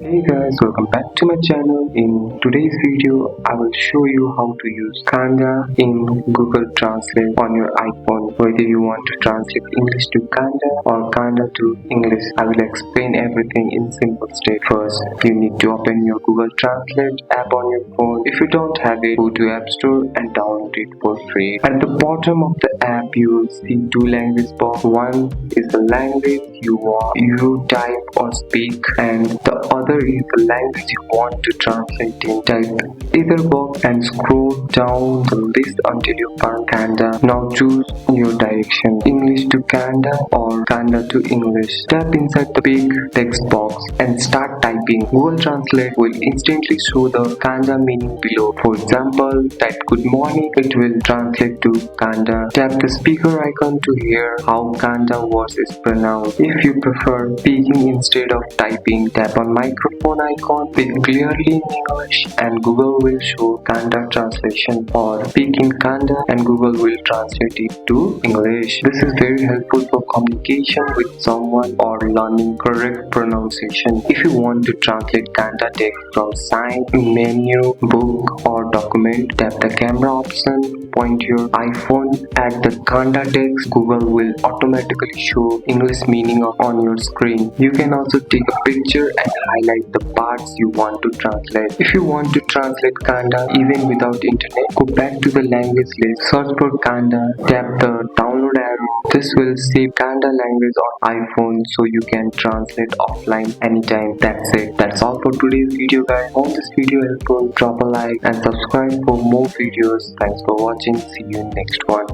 Hey guys, welcome back to my channel. In today's video, I will show you how to use Kannada in Google Translate on your iPhone. Whether you want to translate English to Kannada or Kannada to English, I will explain everything in simple steps. First, you need to open your Google Translate app on your phone. If you don't have it, go to App Store and download it for free. At the bottom of the app, you will see two language box. One is the language you type or speak, and the other is the language you want to translate in. Type either box and scroll down the list until you find Kannada. Now choose your direction, English to Kannada or Kannada to English. Tap inside the big text box and start typing. Google Translate will instantly show the Kannada meaning below. For example, type good morning, it will translate to Kannada. Tap the speaker icon to hear how Kannada words is pronounced. If you prefer speaking instead of typing, tap on microphone icon, speak clearly in English and Google will show Kannada translation, or speak in Kannada and Google will translate it to English. This is very helpful for communication with someone or learning correct pronunciation. If you want to translate Kannada text from sign, menu, book or document, tap the camera option, point your iPhone at the Kannada text. Google will automatically show English meaning on your screen. You can also take a picture and highlight the parts you want to translate. If you want to translate Kannada even without internet, go back to the language list, search for Kannada, tap the download arrow. This will save Kannada language on iPhone so you can translate offline anytime. That's it. That's all for today's video guys. Hope this video helpful. Drop a like and subscribe for more videos. Thanks for watching. See you in next one.